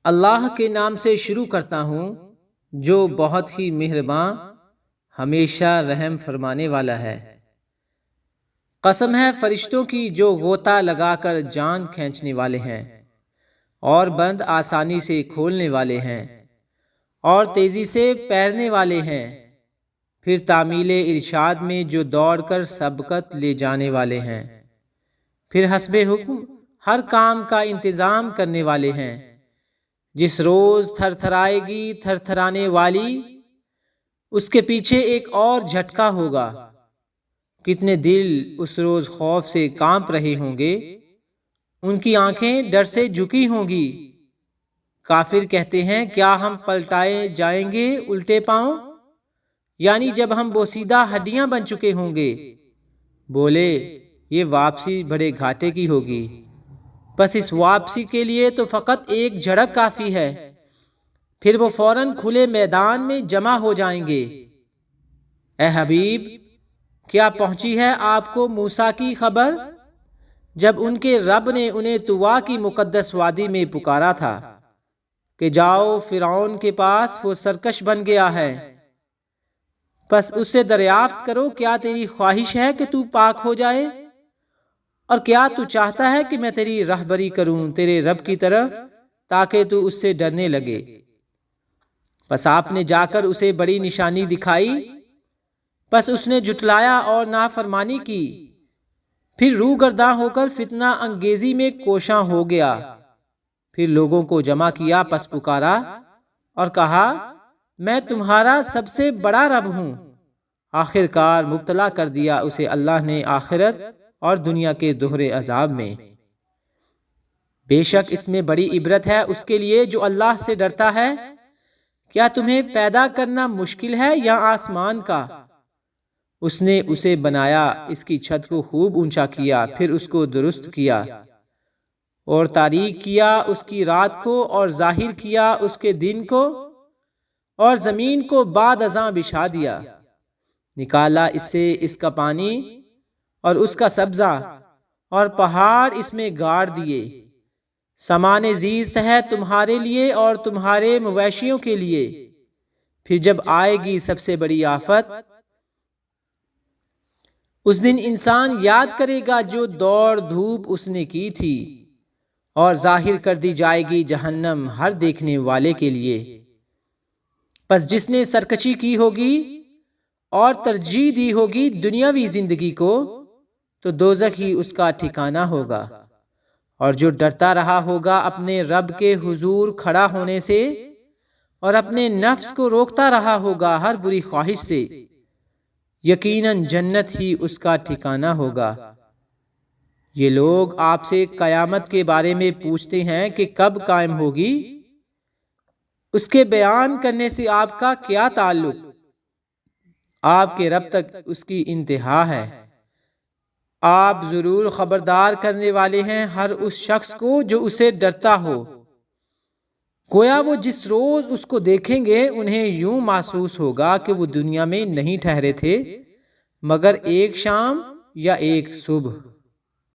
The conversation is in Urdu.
اللہ کے نام سے شروع کرتا ہوں جو بہت ہی مہرباں ہمیشہ رحم فرمانے والا ہے۔ قسم ہے فرشتوں کی جو غوطہ لگا کر جان کھینچنے والے ہیں اور بند آسانی سے کھولنے والے ہیں اور تیزی سے پیرنے والے ہیں، پھر تعمیل ارشاد میں جو دوڑ کر سبقت لے جانے والے ہیں، پھر حسب حکم ہر کام کا انتظام کرنے والے ہیں۔ جس روز تھر تھرائے گی تھر تھرانے والی، اس کے پیچھے ایک اور جھٹکا ہوگا۔ کتنے دل اس روز خوف سے کانپ رہے ہوں گے، ان کی آنکھیں ڈر سے جھکی ہوں گی۔ کافر کہتے ہیں کیا ہم پلٹائے جائیں گے الٹے پاؤں، یعنی جب ہم بوسیدہ ہڈیاں بن چکے ہوں گے۔ بولے یہ واپسی بڑے گھاٹے کی ہوگی، بس اس واپسی کے لیے تو فقط ایک جھڑک کافی ہے، پھر وہ فوراً کھلے میدان میں جمع ہو جائیں گے۔ اے حبیب، کیا پہنچی ہے آپ کو موسیٰ کی خبر جب ان کے رب نے انہیں طوا کی مقدس وادی میں پکارا تھا کہ جاؤ فرعون کے پاس، وہ سرکش بن گیا ہے، بس اس سے دریافت کرو کیا تیری خواہش ہے کہ تو پاک ہو جائے، اور کیا تو چاہتا ہے کہ میں تیری رہبری کروں تیرے رب کی طرف تاکہ تو اس سے ڈرنے لگے۔ پس آپ نے جا کر اسے بڑی نشانی دکھائی، پس اس نے جھٹلایا اور نافرمانی کی، پھر روگرداں ہو کر فتنہ انگیزی میں کوشاں ہو گیا۔ پھر لوگوں کو جمع کیا، پس پکارا اور کہا میں تمہارا سب سے بڑا رب ہوں۔ آخر کار مبتلا کر دیا اسے اللہ نے آخرت اور دنیا کے دوہرے عذاب میں۔ بے شک اس میں بڑی عبرت ہے اس کے لیے جو اللہ سے ڈرتا ہے۔ کیا تمہیں پیدا کرنا مشکل ہے یا آسمان کا؟ اس نے اسے بنایا، اس کی چھت کو خوب اونچا کیا، پھر اس کو درست کیا اور تاریک کیا اس کی رات کو اور ظاہر کیا اس کے دن کو، اور زمین کو بعد ازاں بچھا دیا، نکالا اس سے اس کا پانی اور اس کا سبزہ، اور پہاڑ اس میں گاڑ دیے۔ سامان زیست ہے تمہارے لیے اور تمہارے مویشیوں کے لیے۔ پھر جب آئے گی سب سے بڑی آفت، اس دن انسان یاد کرے گا جو دوڑ دھوپ اس نے کی تھی، اور ظاہر کر دی جائے گی جہنم ہر دیکھنے والے کے لیے۔ پس جس نے سرکشی کی ہوگی اور ترجیح دی ہوگی دنیاوی زندگی کو، تو دوزخ ہی اس کا ٹھکانہ ہوگا، اور جو ڈرتا رہا ہوگا اپنے رب کے حضور کھڑا ہونے سے اور اپنے نفس کو روکتا رہا ہوگا ہر بری خواہش سے، یقیناً جنت ہی اس کا ٹھکانہ ہوگا۔ یہ لوگ آپ سے قیامت کے بارے میں پوچھتے ہیں کہ کب قائم ہوگی؟ اس کے بیان کرنے سے آپ کا کیا تعلق؟ آپ کے رب تک اس کی انتہا ہے۔ آپ ضرور خبردار کرنے والے ہیں ہر اس شخص کو جو اسے ڈرتا ہو۔ گویا وہ جس روز اس کو دیکھیں گے انہیں یوں محسوس ہوگا کہ وہ دنیا میں نہیں ٹھہرے تھے مگر ایک شام یا ایک صبح۔